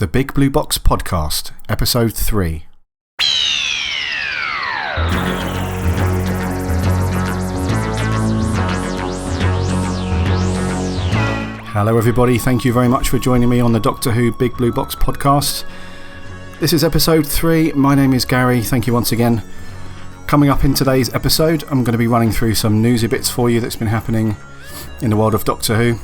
The Big Blue Box Podcast, Episode 3. Hello everybody, thank you very much for joining me on the Doctor Who Big Blue Box Podcast. This is Episode 3, my name is Gary, thank you once again. Coming up in today's episode, I'm going to be running through some newsy bits for you that's been happening in the world of Doctor Who.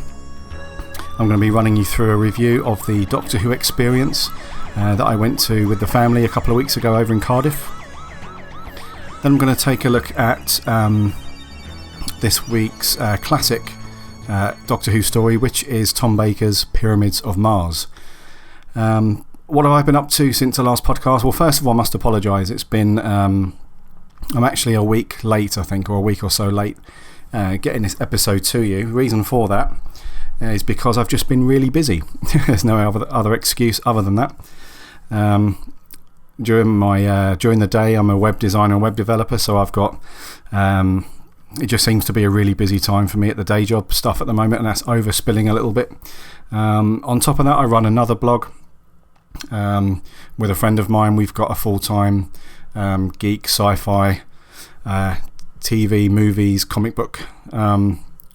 I'm going to be running you through a review of the Doctor Who experience that I went to with the family a couple of weeks ago over in Cardiff. Then I'm going to take a look at this week's classic Doctor Who story, which is Tom Baker's Pyramids of Mars. What have I been up to since the last podcast? Well, first of all, I must apologise. It's been, I'm actually a week late, I think, or a week or so late getting this episode to you. The reason for that is because I've just been really busy. There's no other excuse other than that. During the day, I'm a web designer and web developer, so I've got it just seems to be a really busy time for me at the day job stuff at the moment, and that's overspilling a little bit. On top of that, I run another blog with a friend of mine. We've got a full-time geek, sci-fi, TV, movies, comic book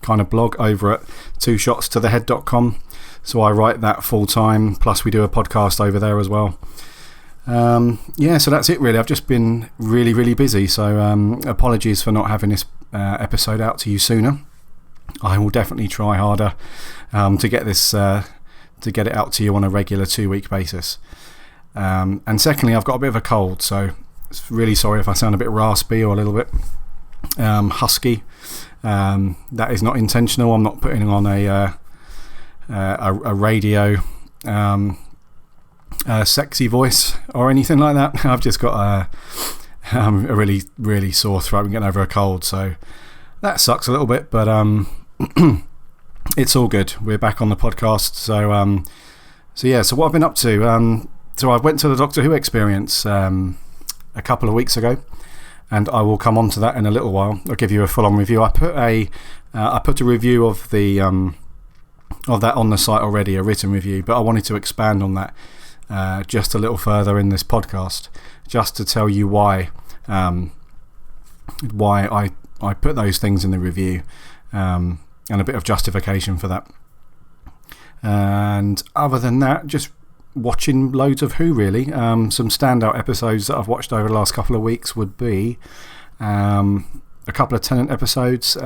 kind of blog over at twoshots2thehead.com. So I write that full time, plus we do a podcast over there as well. So that's it really. I've just been really busy, so apologies for not having this episode out to you sooner. I will definitely try harder to get it out to you on a regular 2-week basis. And secondly, I've got a bit of a cold, so it's really sorry if I sound a bit raspy or a little bit husky. That is not intentional. I'm not putting on a radio sexy voice or anything like that. I've just got a really sore throat and getting over a cold, so that sucks a little bit, but it's all good. We're back on the podcast, so what I've been up to. So I went to the Doctor Who experience a couple of weeks ago, and I will come on to that in a little while. I'll give you a full-on review. I put a review of the of that on the site already, a written review, but I wanted to expand on that just a little further in this podcast, just to tell you why I put those things in the review, and a bit of justification for that. And other than that, just watching loads of Who really. Some standout episodes that I've watched over the last couple of weeks would be a couple of Tennant episodes.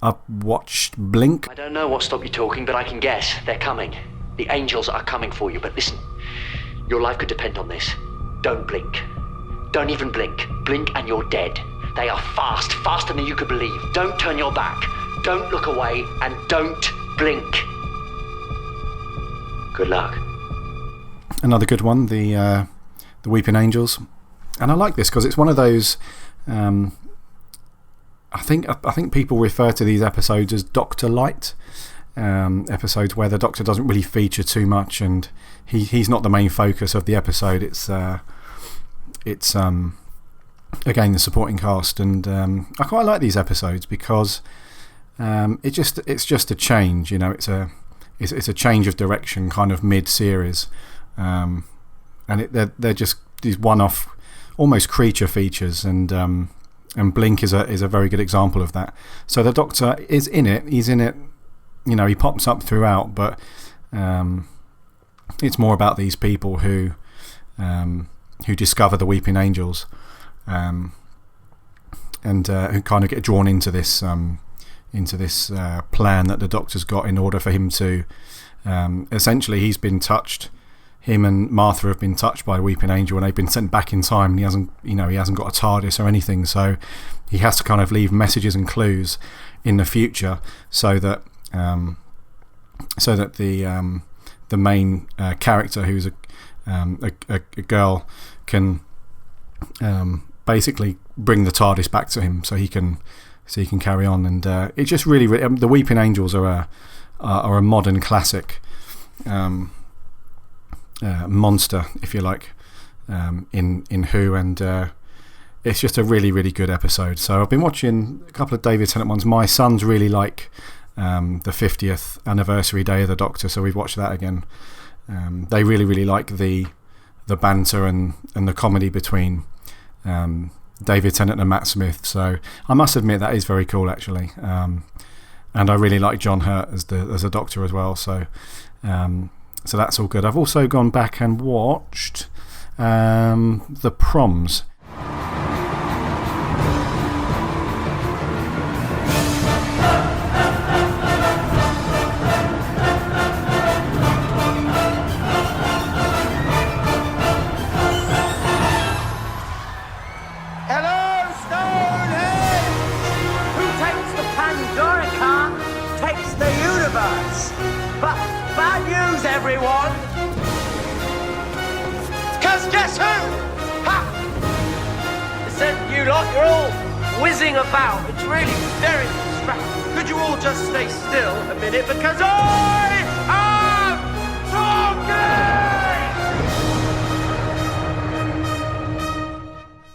I've watched Blink. I don't know what stopped you talking, but I can guess. They're coming. The angels are coming for you. But listen, your life could depend on this. Don't blink. Don't even blink. Blink and you're dead. They are faster than you could believe. Don't turn your back. Don't look away, and don't blink. Good luck. Another good one, the Weeping Angels, and I like this because it's one of those. I think people refer to these episodes as Doctor Light episodes, where the Doctor doesn't really feature too much, and he's not the main focus of the episode. It's again the supporting cast, and I quite like these episodes because it's just a change. You know, it's a change of direction, kind of mid-series, and they're just these one-off, almost creature features, and Blink is a very good example of that. So the Doctor is in it. He's in it. You know, he pops up throughout, but it's more about these people who discover the Weeping Angels, and who kind of get drawn into this. Into this plan that the Doctor's got in order for him to essentially, he's been touched. Him and Martha have been touched by a Weeping Angel, and they've been sent back in time, and he hasn't got a TARDIS or anything, so he has to kind of leave messages and clues in the future so that the main character, who's a girl, can basically bring the TARDIS back to him so he can carry on. And it's just really the Weeping Angels are a modern classic monster, if you like, in Who, and it's just a really good episode. So I've been watching a couple of David Tennant ones. My sons really like the 50th anniversary day of the Doctor, so we've watched that again. they really like the banter and the comedy between David Tennant and Matt Smith. So I must admit that is very cool, actually. And I really like John Hurt as a Doctor as well. So that's all good. I've also gone back and watched The Proms. Everyone, because guess who? Ha! Listen, you lot, you're all whizzing about. It's really very distracting. Could you all just stay still a minute, because I am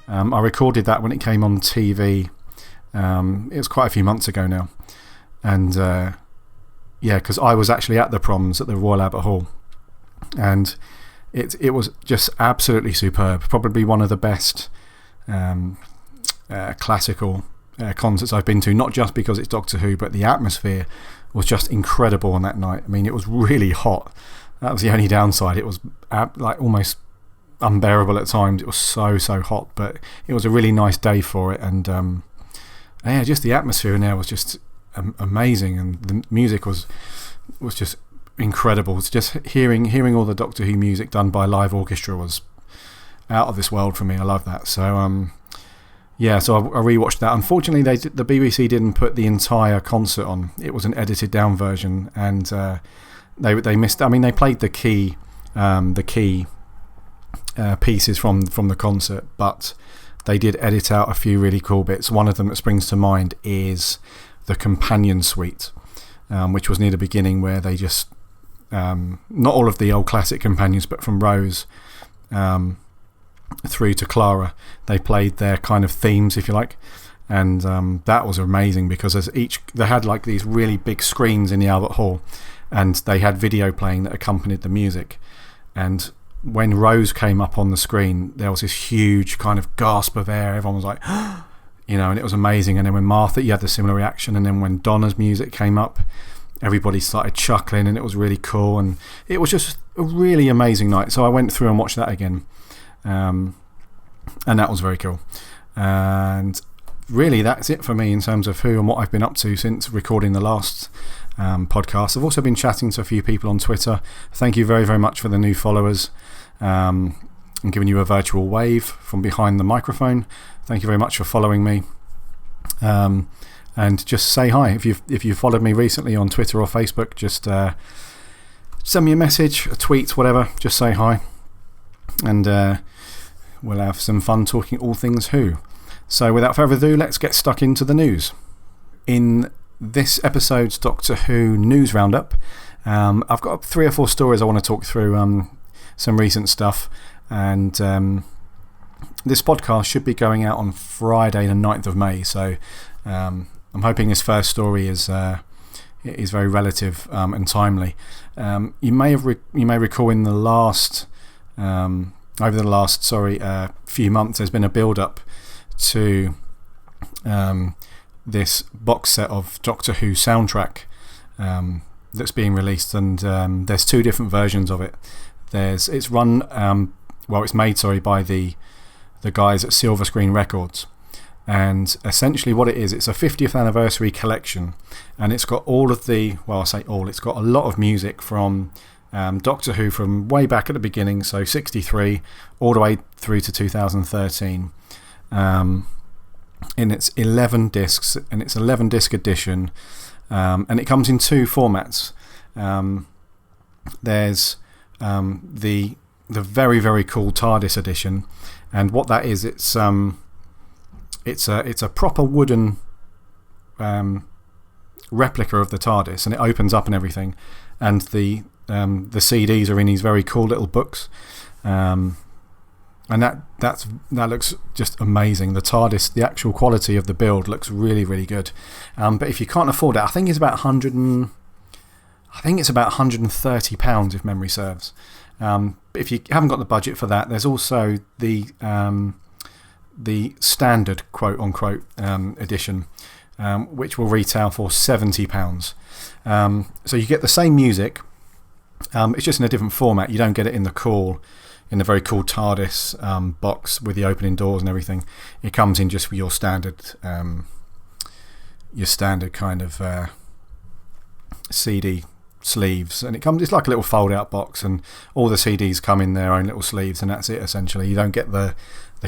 talking! I recorded that when it came on TV. It was quite a few months ago now, and yeah, because I was actually at the Proms at the Royal Albert Hall, and it was just absolutely superb. Probably one of the best classical concerts I've been to, not just because it's Doctor Who, but the atmosphere was just incredible on that night. I mean, it was really hot. That was the only downside. It was like almost unbearable at times. It was so hot, but it was a really nice day for it, and yeah, just the atmosphere in there was just amazing, and the music was just incredible. It's just hearing all the Doctor Who music done by live orchestra was out of this world for me. I love that. So yeah, so I rewatched that. Unfortunately, the BBC didn't put the entire concert on. It was an edited down version, and they missed. I mean, they played the key pieces from the concert, but they did edit out a few really cool bits. One of them that springs to mind is the companion suite, which was near the beginning, where they just not all of the old classic companions, but from Rose through to Clara, they played their kind of themes, if you like, and that was amazing, because they had like these really big screens in the Albert Hall, and they had video playing that accompanied the music, and when Rose came up on the screen, there was this huge kind of gasp of air. Everyone was like you know, and it was amazing. And then when Martha, you had the similar reaction, and then when Donna's music came up, everybody started chuckling, and it was really cool, and it was just a really amazing night. So I went through and watched that again, and that was very cool. And really, that's it for me in terms of who and what I've been up to since recording the last podcast. I've also been chatting to a few people on Twitter. Thank you very much for the new followers. I'm giving you a virtual wave from behind the microphone. Thank you very much for following me, and just say hi. If you've followed me recently on Twitter or Facebook, just send me a message, a tweet, whatever. Just say hi, and we'll have some fun talking all things Who. So without further ado, let's get stuck into the news. In this episode's Doctor Who news roundup, I've got 3 or 4 stories I want to talk through, some recent stuff, and this podcast should be going out on Friday the 9th of May, so I'm hoping this first story is very relative and timely. You may recall in the last over the last few months, there's been a build-up to this box set of Doctor Who soundtrack that's being released, and there's 2 different versions of it. It's made by the guys at Silver Screen Records, and essentially what it is, it's a 50th anniversary collection, and it's got it's got a lot of music from Doctor Who from way back at the beginning, so 63 all the way through to 2013, in its 11 discs, and it's 11 disc edition, and it comes in 2 formats. There's the very cool TARDIS edition, and what that is, it's a proper wooden replica of the TARDIS, and it opens up and everything, and the CDs are in these very cool little books, and that looks just amazing. The TARDIS, the actual quality of the build looks really good, but if you can't afford it, I think it's about I think it's about £130 if memory serves. But if you haven't got the budget for that, there's also the standard quote unquote edition, which will retail for £70. So you get the same music. It's just in a different format. You don't get it in the very cool TARDIS box with the opening doors and everything. It comes in just with your standard kind of CD sleeves, and it's like a little fold out box, and all the CDs come in their own little sleeves, and that's it essentially. You don't get the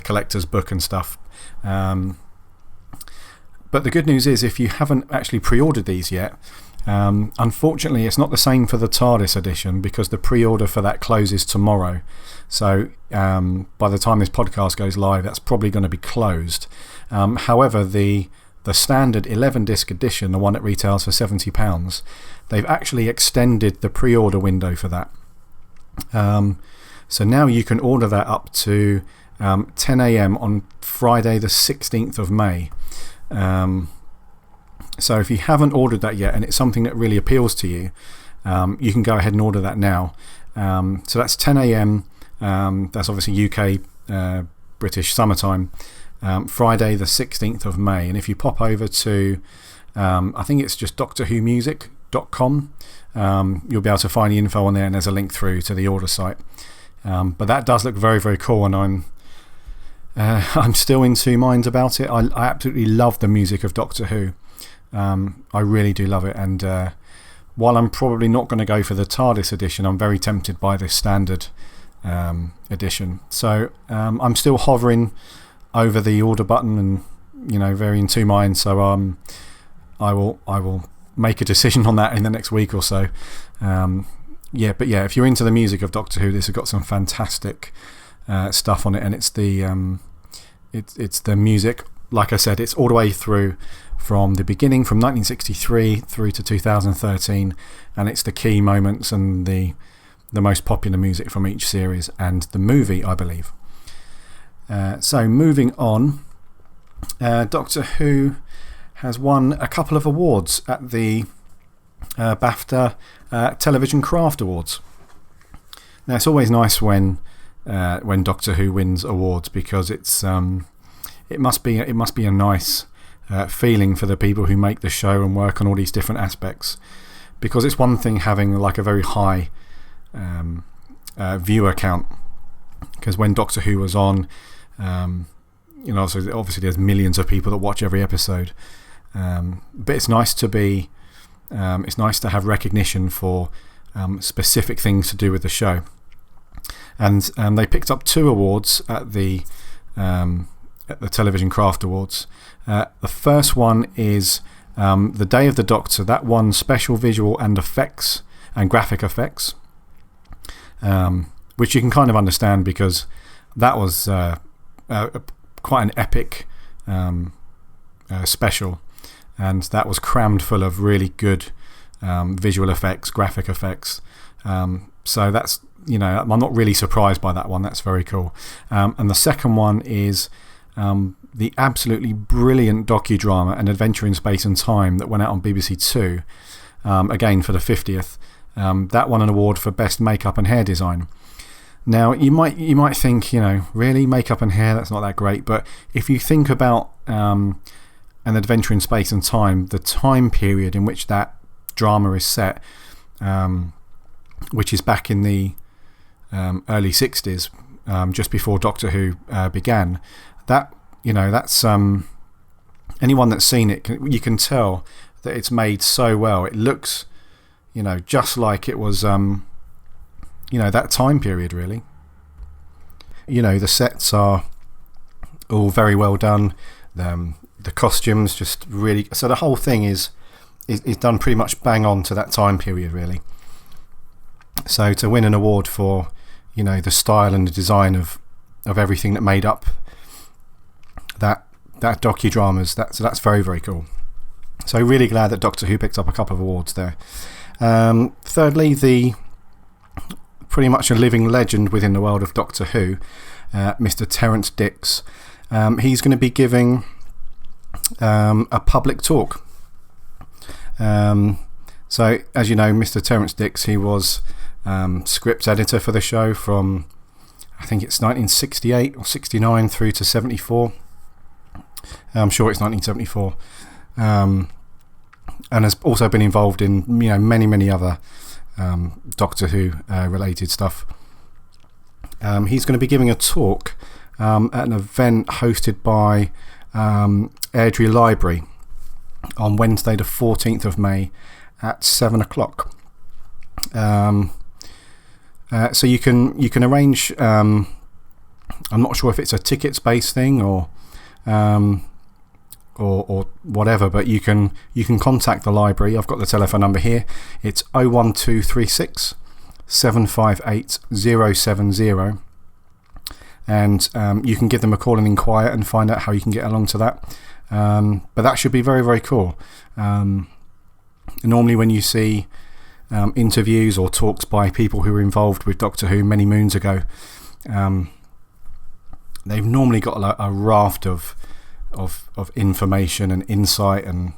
collector's book and stuff. But the good news is, if you haven't actually pre-ordered these yet, unfortunately it's not the same for the TARDIS edition, because the pre-order for that closes tomorrow. So by the time this podcast goes live, that's probably going to be closed. However, the standard 11-disc edition, the one that retails for £70, they've actually extended the pre-order window for that. So now you can order that up to 10 AM on Friday the 16th of May. So if you haven't ordered that yet, and it's something that really appeals to you, you can go ahead and order that now. So that's 10 AM, that's obviously UK British summertime, Friday the 16th of May. And if you pop over to I think it's just doctorwhomusic.com, you'll be able to find the info on there, and there's a link through to the order site. But that does look very, very cool, and I'm still in two minds about it. I absolutely love the music of Doctor Who. I really do love it, and while I'm probably not going to go for the TARDIS edition, I'm very tempted by this standard edition. So I'm still hovering over the order button, and very in two minds. So I will make a decision on that in the next week or so. But if you're into the music of Doctor Who, this has got some fantastic stuff on it, and it's the music. Like I said, it's all the way through from the beginning, from 1963 through to 2013, and it's the key moments and the most popular music from each series and the movie, I believe. So moving on, Doctor Who has won a couple of awards at the BAFTA Television Craft Awards. Now, it's always nice when Doctor Who wins awards, because it must be a nice feeling for the people who make the show and work on all these different aspects, because it's one thing having like a very high viewer count, because when Doctor Who was on, so obviously there's millions of people that watch every episode, but it's nice to have recognition for specific things to do with the show. And they picked up 2 awards at the Television Craft Awards. The first one is The Day of the Doctor. That won Special Visual and Effects and Graphic Effects, which you can kind of understand, because that was quite an epic special, and that was crammed full of really good visual effects, graphic effects. So that's, I'm not really surprised by that one. That's very cool. And the second one is the absolutely brilliant docudrama An Adventure in Space and Time that went out on BBC Two, again for the 50th. That won an award for Best Makeup and Hair Design. Now, you might think, really, makeup and hair, that's not that great. But if you think about An Adventure in Space and Time, the time period in which that drama is set, which is back in the early 60s, just before Doctor Who began, that's anyone that's seen it, you can tell that it's made so well. It looks, just like it was, that time period, really. The sets are all very well done. The costumes just really, so the whole thing is done pretty much bang on to that time period, really. So to win an award for, the style and the design of everything that made up that docudramas, that's very, very cool. So really glad that Doctor Who picked up a couple of awards there. Thirdly, pretty much a living legend within the world of Doctor Who, Mr. Terence Dicks. He's going to be giving a public talk. So, as you know, Mr. Terence Dicks, he was script editor for the show from, I think it's 1968 or 69 through to 74. I'm sure it's 1974. And has also been involved in many other Doctor Who related stuff. He's going to be giving a talk at an event hosted by Airdrie Library on Wednesday the 14th of May at 7 o'clock. So you can arrange, I'm not sure if it's a tickets based thing or whatever, but you can contact the library. I've got the telephone number here. It's 01236 758 070, and you can give them a call and inquire and find out how you can get along to that. But that should be very, very cool. Normally when you see interviews or talks by people who were involved with Doctor Who many moons ago, they've normally got a raft of information and insight and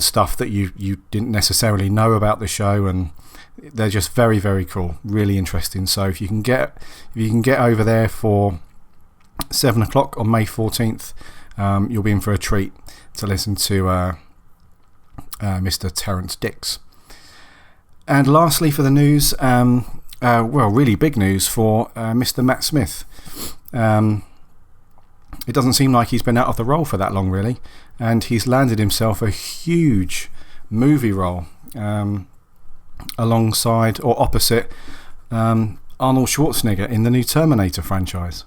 stuff that you didn't necessarily know about the show, and they're just very, very cool, really interesting. So if you can get over there for 7 o'clock on May 14th, you'll be in for a treat to listen to Mr. Terence Dicks. And lastly, for the news, really big news for Mr. Matt Smith. It doesn't seem like he's been out of the role for that long, really, and he's landed himself a huge movie role alongside or opposite Arnold Schwarzenegger in the new Terminator franchise.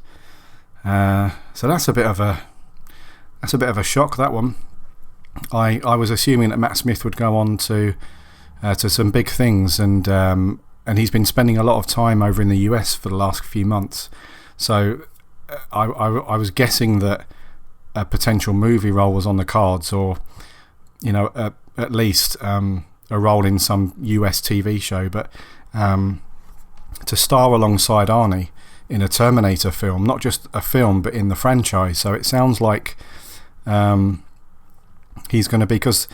So that's a bit of a shock, that one. I was assuming that Matt Smith would go on to some big things, and he's been spending a lot of time over in the US for the last few months. So I was guessing that a potential movie role was on the cards, or at least a role in some US TV show. But to star alongside Arnie in a Terminator film, not just a film but in the franchise, so it sounds like he's going to be, because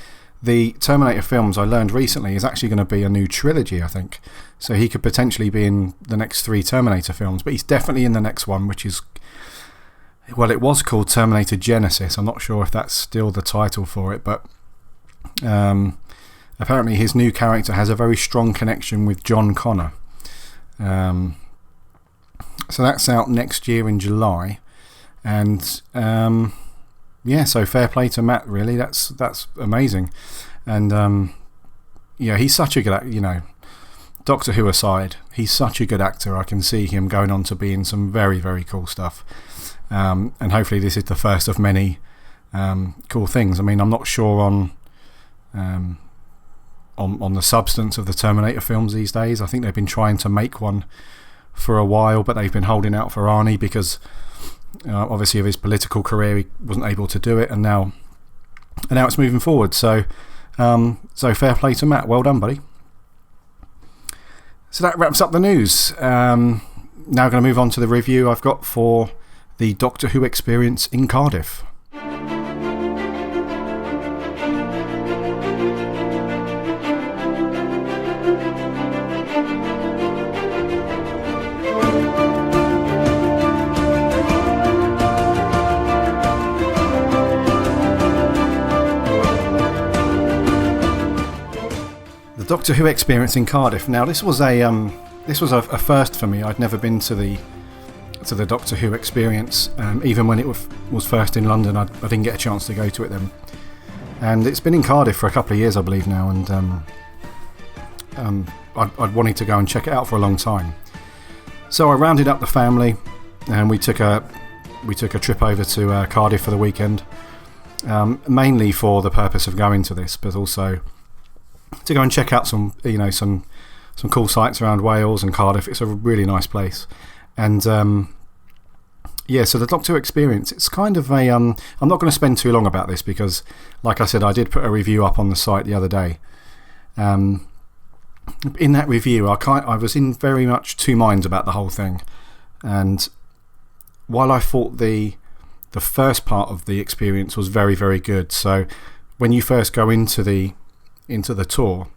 the Terminator films, I learned recently, is actually going to be a new trilogy, I think. So he could potentially be in the next 3 Terminator films, but he's definitely in the next one, which is, well, it was called Terminator Genesis. I'm not sure if that's still the title for it, but apparently his new character has a very strong connection with John Connor. So that's out next year in July, and so fair play to Matt, really. That's amazing. And he's such a good, Doctor Who aside, he's such a good actor. I can see him going on to be in some very, very cool stuff. And hopefully this is the first of many cool things. I mean, I'm not sure on the substance of the Terminator films these days. I think they've been trying to make one for a while, but they've been holding out for Arnie because obviously of his political career, he wasn't able to do it, and now it's moving forward. So fair play to Matt. Well done, buddy. So that wraps up the news. Now going to move on to the review I've got for the Doctor Who experience in Cardiff. Doctor Who experience in Cardiff. Now this was a first for me. I'd never been to the Doctor Who experience, even when it was first in London. I didn't get a chance to go to it then, and it's been in Cardiff for a couple of years, I believe now, and I'd wanted to go and check it out for a long time. So I rounded up the family, and we took a trip over to Cardiff for the weekend, mainly for the purpose of going to this, but also to go and check out some cool sites around Wales and Cardiff. It's a really nice place. And so the Doctor Who experience, it's kind of a I'm not going to spend too long about this because, like I said, I did put a review up on the site the other day. In that review, I was in very much two minds about the whole thing. And while I thought the first part of the experience was very, very good, so when you first go into the tour,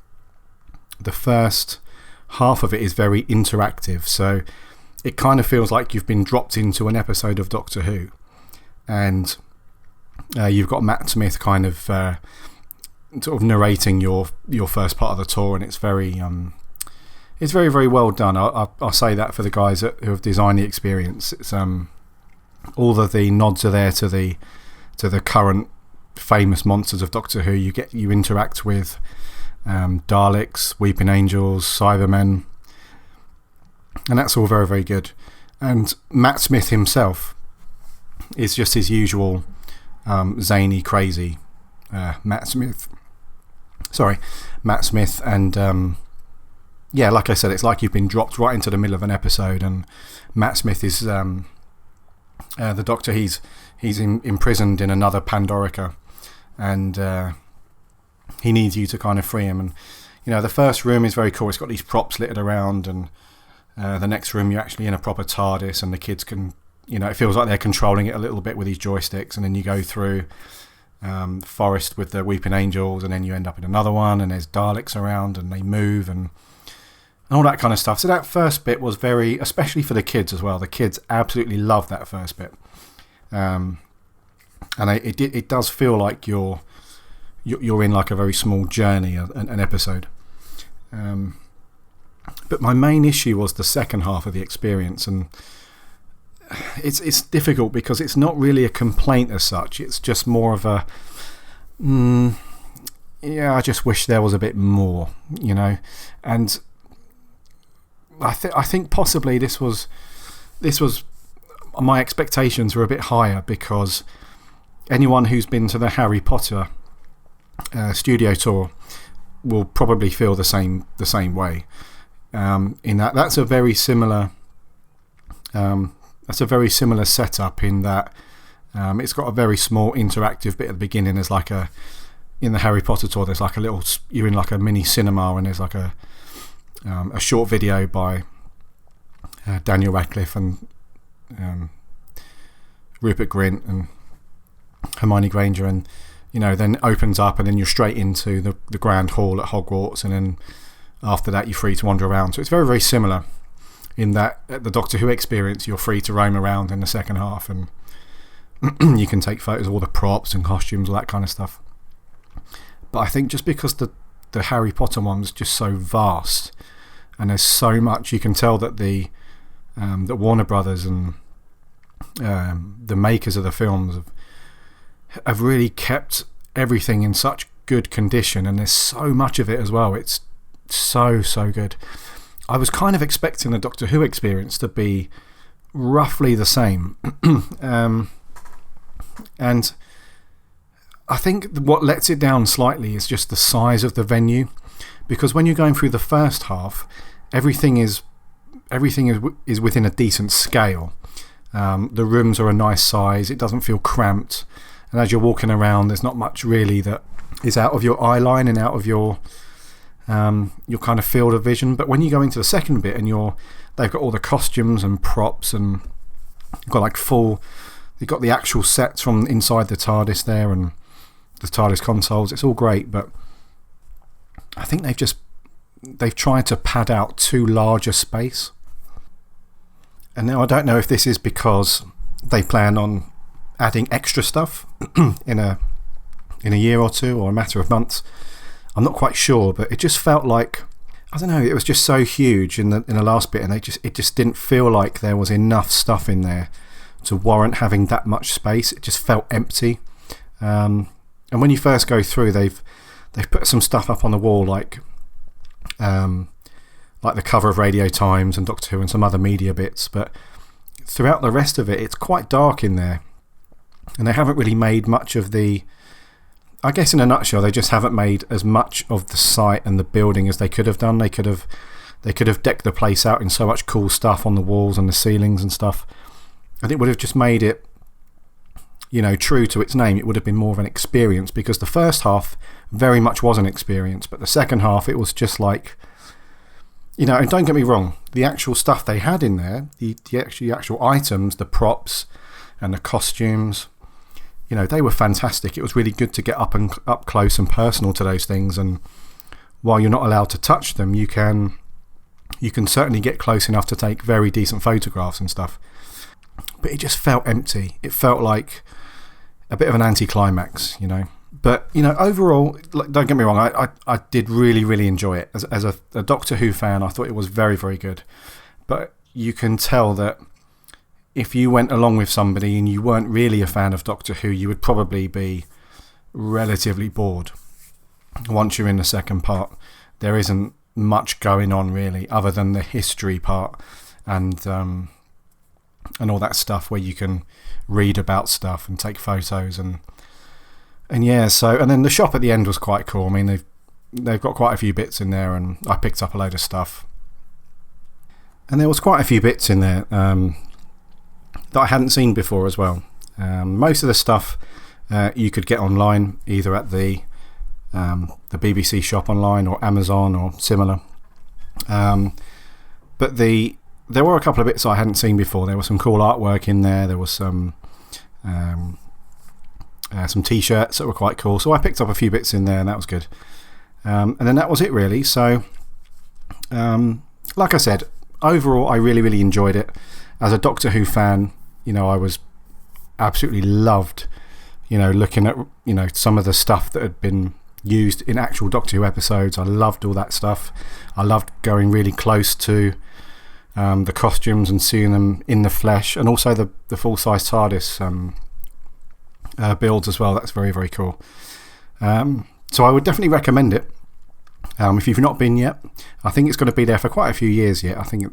the first half of it is very interactive, so it kind of feels like you've been dropped into an episode of Doctor Who, and you've got Matt Smith kind of sort of narrating your first part of the tour, and it's very very well done. I'll say that for the guys who have designed the experience. It's all of the nods are there to the current famous monsters of Doctor Who. You interact with Daleks, Weeping Angels, Cybermen, and that's all very, very good. And Matt Smith himself is just his usual zany, crazy Matt Smith, and yeah, like I said, it's like you've been dropped right into the middle of an episode, and Matt Smith is the Doctor. He's imprisoned in another Pandorica, and he needs you to kind of free him. And the first room is very cool. It's got these props littered around, and the next room you're actually in a proper TARDIS, and the kids can, it feels like they're controlling it a little bit with these joysticks. And then you go through forest with the Weeping Angels, and then you end up in another one, and there's Daleks around, and they move, and all that kind of stuff. So that first bit was very, especially for the kids as well. The kids absolutely loved that first bit, and it does feel like you're in like a very small journey, an episode. But my main issue was the second half of the experience, and it's difficult because it's not really a complaint as such. It's just more of a I just wish there was a bit more, and I think possibly this was my expectations were a bit higher, because anyone who's been to the Harry Potter studio tour will probably feel the same way. In that's a very similar setup, in that it's got a very small interactive bit at the beginning. There's like in the Harry Potter tour, there's like a little, you're in like a mini cinema, and there's like a short video by Daniel Radcliffe and Rupert Grint and Hermione Granger, and then it opens up, and then you're straight into the Grand Hall at Hogwarts, and then after that you're free to wander around. So it's very, very similar in that at the Doctor Who experience, you're free to roam around in the second half, and you can take photos of all the props and costumes, all that kind of stuff. But I think just because the Harry Potter one was just so vast, and there's so much, you can tell that the Warner Brothers and the makers of the films have really kept everything in such good condition, and there's so much of it as well. It's so good. I was kind of expecting the Doctor Who experience to be roughly the same, and I think what lets it down slightly is just the size of the venue, because when you're going through the first half, everything is within a decent scale. The rooms are a nice size, it doesn't feel cramped, and as you're walking around, there's not much really that is out of your eye line and out of your kind of field of vision. But when you go into the second bit, and they've got all the costumes and props, and they've got the actual sets from inside the TARDIS there, and the TARDIS consoles. It's all great, but I think they've tried to pad out too large a space. And now I don't know if this is because they plan on adding extra stuff in a year or two, or a matter of months. I'm not quite sure, but it just felt like, I don't know, it was just so huge in the last bit, and it just didn't feel like there was enough stuff in there to warrant having that much space. It just felt empty. And when you first go through, they've put some stuff up on the wall, like the cover of Radio Times and Doctor Who and some other media bits, but throughout the rest of it, it's quite dark in there, and they haven't really made much of I guess in a nutshell, they just haven't made as much of the site and the building as they could have done. They could have decked the place out in so much cool stuff on the walls and the ceilings and stuff, and it would have just made it, true to its name. It would have been more of an experience, because the first half very much was an experience, but the second half, it was just like, and don't get me wrong, the actual stuff they had in there, the actual items, the props and the costumes, they were fantastic. It was really good to get up close and personal to those things, and while you're not allowed to touch them, you can certainly get close enough to take very decent photographs and stuff. But it just felt empty. It felt like a bit of an anticlimax, you know. But, you know, overall, don't get me wrong, I did really, really enjoy it. As a Doctor Who fan, I thought it was very, very good. But you can tell that if you went along with somebody and you weren't really a fan of Doctor Who, you would probably be relatively bored once you're in the second part. There isn't much going on, really, other than the history part and all that stuff where you can read about stuff and take photos and yeah. So, and then the shop at the end was quite cool. I mean, they've got quite a few bits in there, and I picked up a load of stuff. And there was quite a few bits in there that I hadn't seen before as well. Most of the stuff you could get online, either at the BBC shop online or Amazon or similar. But there were a couple of bits I hadn't seen before. There was some cool artwork in there. There was some t-shirts that were quite cool. So I picked up a few bits in there, and that was good. And then that was it, really. So, like I said, overall, I really, really enjoyed it. As a Doctor Who fan, you know, I was absolutely loved, you know, looking at, you know, some of the stuff that had been used in actual Doctor Who episodes. I loved all that stuff. I loved going really close to the costumes and seeing them in the flesh, and also the full-size TARDIS builds as well. That's very, very cool. So I would definitely recommend it. If you've not been yet, I think it's going to be there for quite a few years yet. I think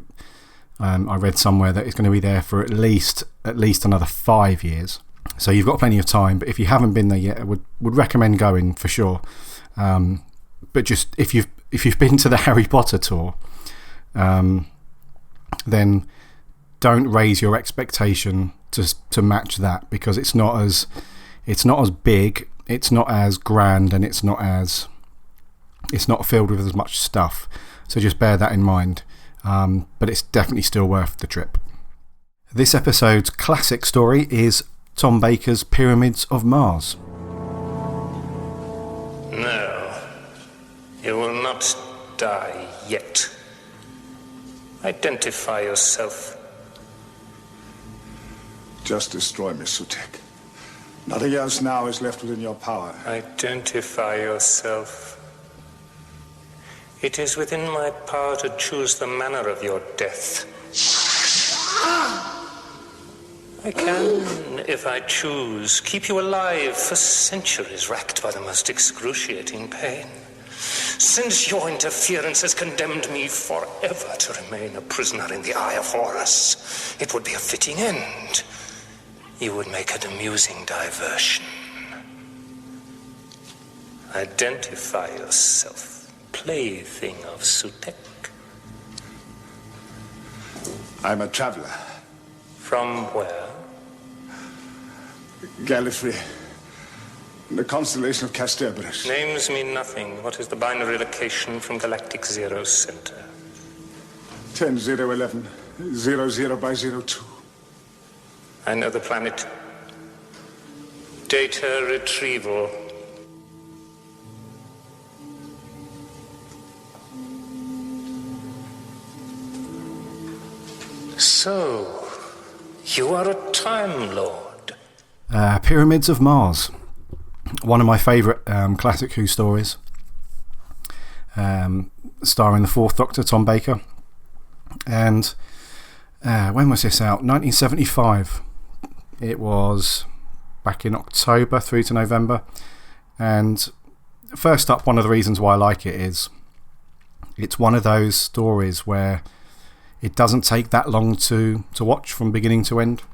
I read somewhere that it's going to be there for at least another 5 years. So you've got plenty of time. But if you haven't been there yet, I would recommend going for sure. But just if you've been to the Harry Potter tour, then don't raise your expectation to match that, because it's not as big, it's not as grand, and it's not filled with as much stuff. So just bear that in mind. But it's definitely still worth the trip. This episode's classic story is Tom Baker's Pyramids of Mars. No, you will not die yet. Identify yourself. Just destroy me, Sutek. Nothing else now is left within your power. Identify yourself. It is within my power to choose the manner of your death. I can, if I choose, keep you alive for centuries, racked by the most excruciating pain. Since your interference has condemned me forever to remain a prisoner in the Eye of Horus, it would be a fitting end. You would make an amusing diversion. Identify yourself, plaything of Sutek. I'm a traveler. From where? Gallifrey. The constellation of Casterbarus. Names mean nothing. What is the binary location from Galactic Zero's center? 10-0-11, 00 by 02. I know the planet. Data retrieval. So, you are a Time Lord. Pyramids of Mars. One of my favourite classic Who stories. Starring the Fourth Doctor, Tom Baker. And when was this out? 1975. It was back in October through to November. And first up, one of the reasons why I like it is it's one of those stories where it doesn't take that long to watch from beginning to end.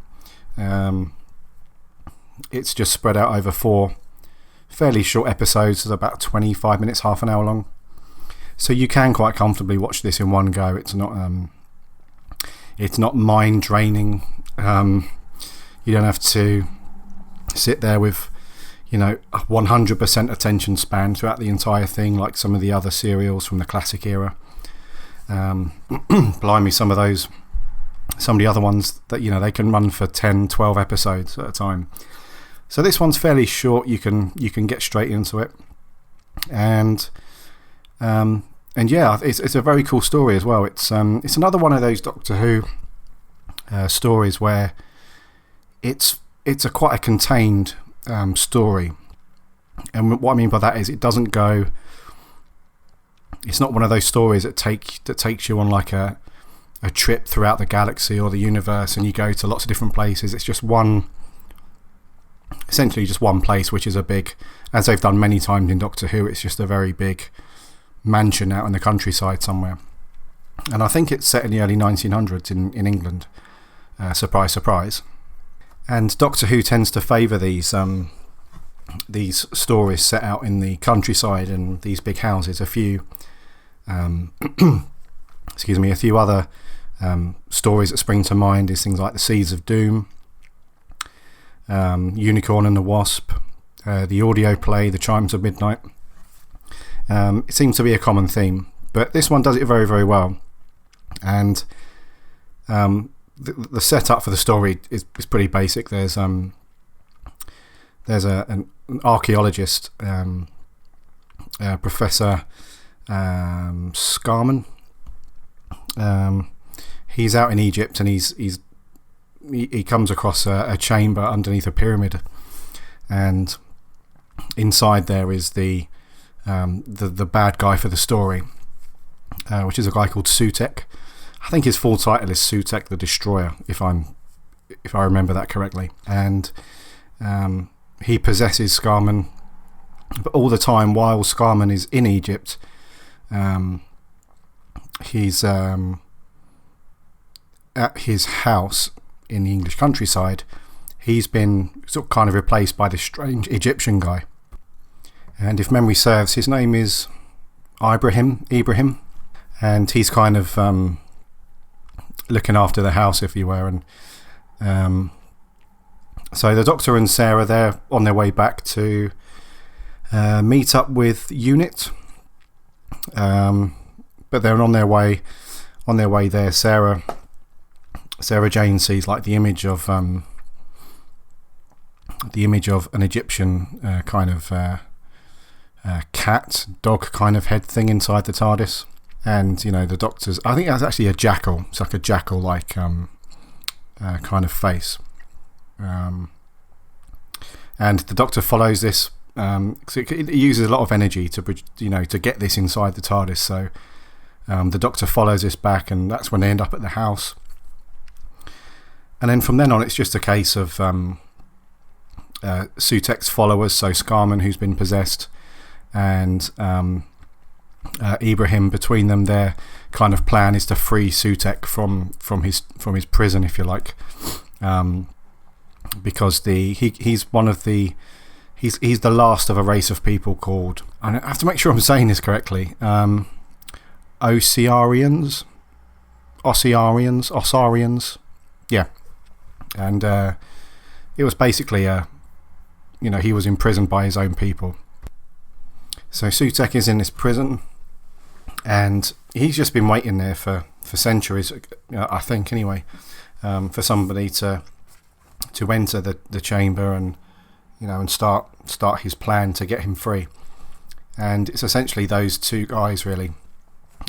It's just spread out over 4 fairly short episodes, about 25 minutes, half an hour long. So you can quite comfortably watch this in one go. It's not mind draining. You don't have to sit there with, you know, 100% attention span throughout the entire thing like some of the other serials from the classic era. Blimey, some of the other ones that, you know, they can run for 10, 12 episodes at a time. So this one's fairly short. You can get straight into it. And And yeah, it's a very cool story as well. It's another one of those Doctor Who stories where it's quite a contained story. And what I mean by that is it's not one of those stories that takes you on like a trip throughout the galaxy or the universe and you go to lots of different places. It's just essentially just one place, which is a big, as they've done many times in Doctor Who, it's just a very big mansion out in the countryside somewhere. And I think it's set in the early 1900s in England. Surprise, surprise. And Doctor Who tends to favour these stories set out in the countryside and these big houses. A few a few other stories that spring to mind is things like The Seeds of Doom, Unicorn and the Wasp, the audio play The Chimes of Midnight. It seems to be a common theme, but this one does it very, very well. And the setup for the story is pretty basic. There's an archaeologist, Professor Scarman. He's out in Egypt and he comes across a chamber underneath a pyramid, and inside there is the bad guy for the story, which is a guy called Sutek. I think his full title is Sutek the Destroyer, if I remember that correctly. And he possesses Scarman, but all the time while Scarman is in Egypt, he's at his house in the English countryside. He's been sort of kind of replaced by this strange Egyptian guy, and if memory serves, his name is Ibrahim, and he's kind of looking after the house, if you were. And so the Doctor and Sarah, they're on their way back to meet up with Unit, but they're on their way there. Sarah Jane sees like the image of an Egyptian kind of cat, dog kind of head thing inside the TARDIS. And, you know, the Doctor's, I think that's actually a jackal. It's like a jackal-like kind of face. And the Doctor follows this. It uses a lot of energy to get this inside the TARDIS. So the Doctor follows this back, and that's when they end up at the house. And then from then on, it's just a case of Sutek's followers, so Scarman, who's been possessed, and Ibrahim. Between them, their kind of plan is to free Sutek from his prison, if you like, because he's the last of a race of people called, I have to make sure I'm saying this correctly, Osarians, yeah. And it was basically he was imprisoned by his own people. So Sutek is in this prison, and he's just been waiting there for centuries, I think anyway, for somebody to enter the chamber and start his plan to get him free. And it's essentially those two guys really,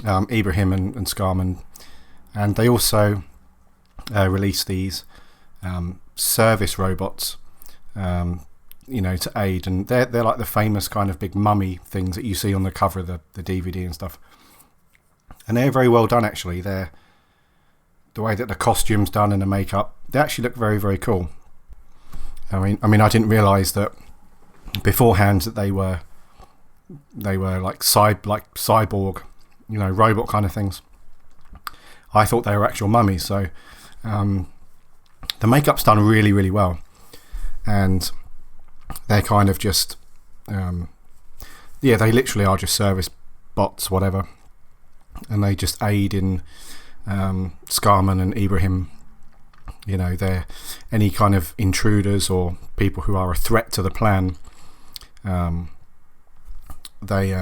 Ibrahim and Scarman, and they also release these service robots, to aid, and they're like the famous kind of big mummy things that you see on the cover of the DVD and stuff. And they're very well done, actually. They're the way that the costume's done and the makeup, they actually look very, very cool. I mean, I didn't realise that beforehand that they were like cyborg, robot kind of things. I thought they were actual mummies. So the makeup's done really, really well, and they're kind of just they literally are just service bots, whatever, and they just aid in Scarman and Ibrahim. They're any kind of intruders or people who are a threat to the plan. They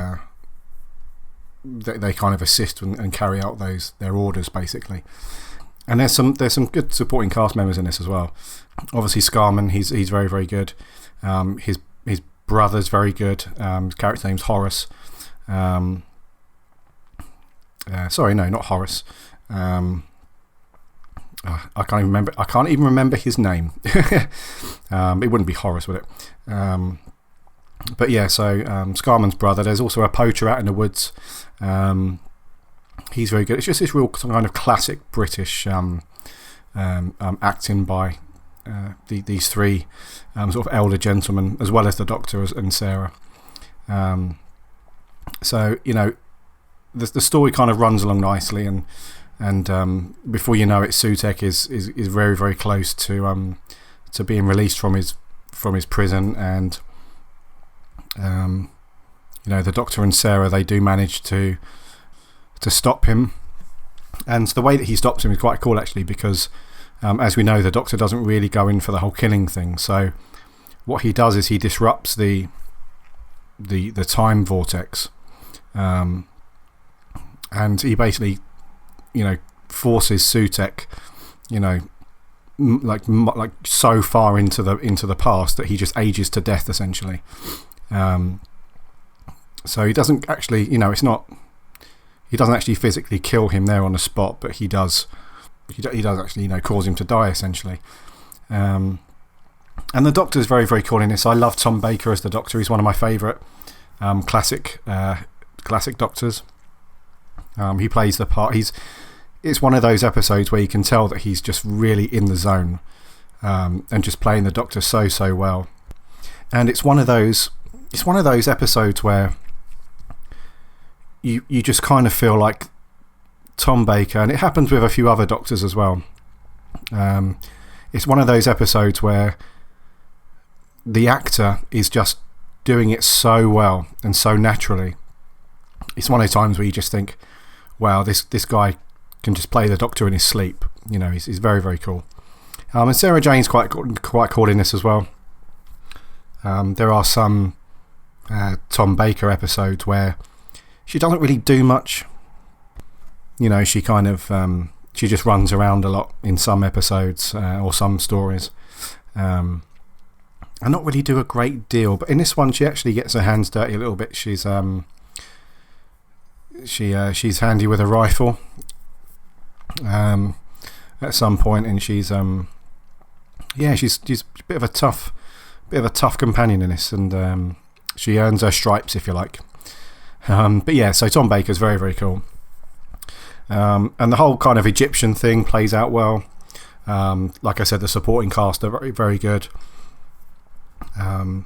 kind of assist and carry out their orders, basically. And there's some good supporting cast members in this as well. Obviously Scarman, he's very, very good. His brother's very good. His character name's Horace. Sorry, no, not Horace. I can't even remember his name. It wouldn't be Horace, would it? But yeah, so Scarman's brother. There's also a poacher out in the woods. He's very good. It's just this real kind of classic British acting by these three sort of elder gentlemen, as well as the Doctor and Sarah. So the story kind of runs along nicely, and before you know it, Sutek is very, very close to being released from his prison, and the Doctor and Sarah, they do manage to stop him. And the way that he stops him is quite cool, actually, because as we know, the Doctor doesn't really go in for the whole killing thing. So what he does is he disrupts the time vortex, and he basically forces Sutek like so far into the past that he just ages to death, essentially. So he doesn't actually, he doesn't actually physically kill him there on the spot, but he does actually cause him to die, essentially. And the Doctor is very, very cool in this. I love Tom Baker as the Doctor. He's one of my favourite classic Doctors. He plays the part. It's one of those episodes where you can tell that he's just really in the zone, and just playing the Doctor so well. And it's one of those episodes where you just kind of feel like Tom Baker, and it happens with a few other Doctors as well. It's one of those episodes where the actor is just doing it so well and so naturally. It's one of those times where you just think, wow, this guy can just play the Doctor in his sleep. He's very, very cool. And Sarah Jane's quite cool in this as well. There are some Tom Baker episodes where she doesn't really do much. She kind of she just runs around a lot in some episodes or some stories, and not really do a great deal. But in this one, she actually gets her hands dirty a little bit. She's handy with a rifle at some point, and she's a bit of a tough companion in this, and she earns her stripes, if you like. But yeah, so Tom Baker's very, very cool. And the whole kind of Egyptian thing plays out well. Like I said, the supporting cast are very, very good. The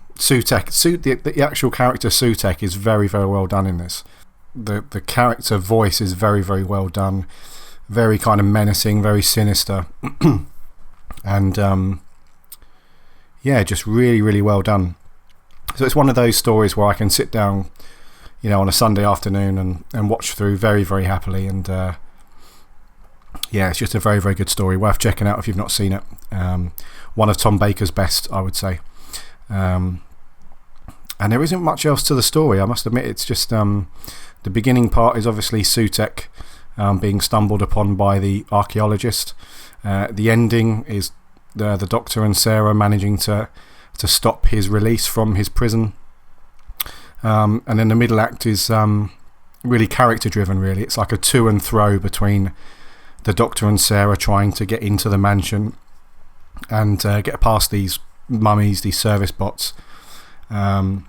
actual character Sutek is very, very well done in this. The character voice is very, very well done. Very kind of menacing, very sinister. And just really, really well done. So it's one of those stories where I can sit down on a Sunday afternoon and watch through very, very happily. And it's just a very, very good story, worth checking out if you've not seen it. One of Tom Baker's best, I would say. And there isn't much else to the story, I must admit. It's just the beginning part is obviously Sutek being stumbled upon by the archaeologist. The ending is the Doctor and Sarah managing to stop his release from his prison. And then the middle act is really character driven, really. It's like a to and fro between the Doctor and Sarah trying to get into the mansion and get past these mummies, these service bots, and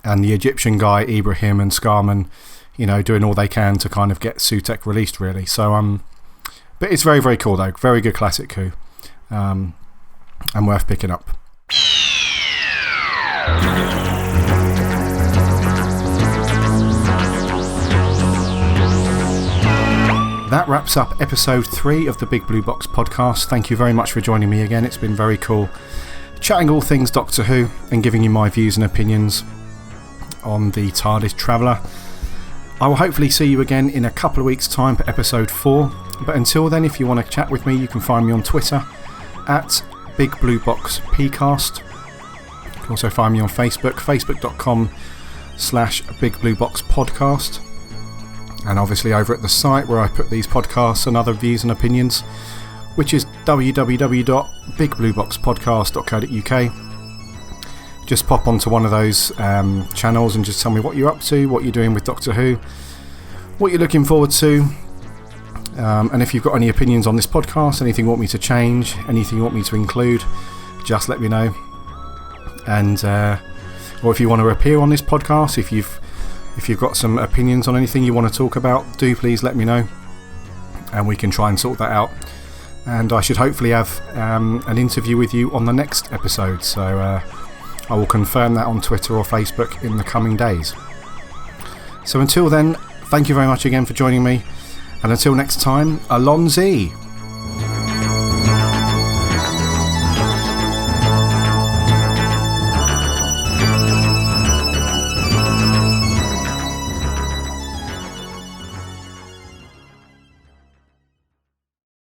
the Egyptian guy Ibrahim and Scarman doing all they can to kind of get Sutek released, really. So but it's very, very cool though. Very good classic Who, and worth picking up. That wraps up episode 3 of the Big Blue Box podcast. Thank you very much for joining me again. It's been very cool chatting all things Doctor Who and giving you my views and opinions on the TARDIS Traveller. I will hopefully see you again in a couple of weeks' time for episode 4. But until then, if you want to chat with me, you can find me on Twitter at BigBlueBoxPcast. You can also find me on Facebook, facebook.com/BigBlueBoxPodcast. And obviously over at the site where I put these podcasts and other views and opinions, which is www.bigblueboxpodcast.co.uk. Just pop onto one of those channels and just tell me what you're up to, what you're doing with Doctor Who, what you're looking forward to. And if you've got any opinions on this podcast, anything you want me to change, anything you want me to include, just let me know. And or if you want to appear on this podcast, if you've got some opinions on anything you want to talk about, do please let me know, and we can try and sort that out. And I should hopefully have an interview with you on the next episode, so I will confirm that on Twitter or Facebook in the coming days. So until then, thank you very much again for joining me. And until next time, Alonzi.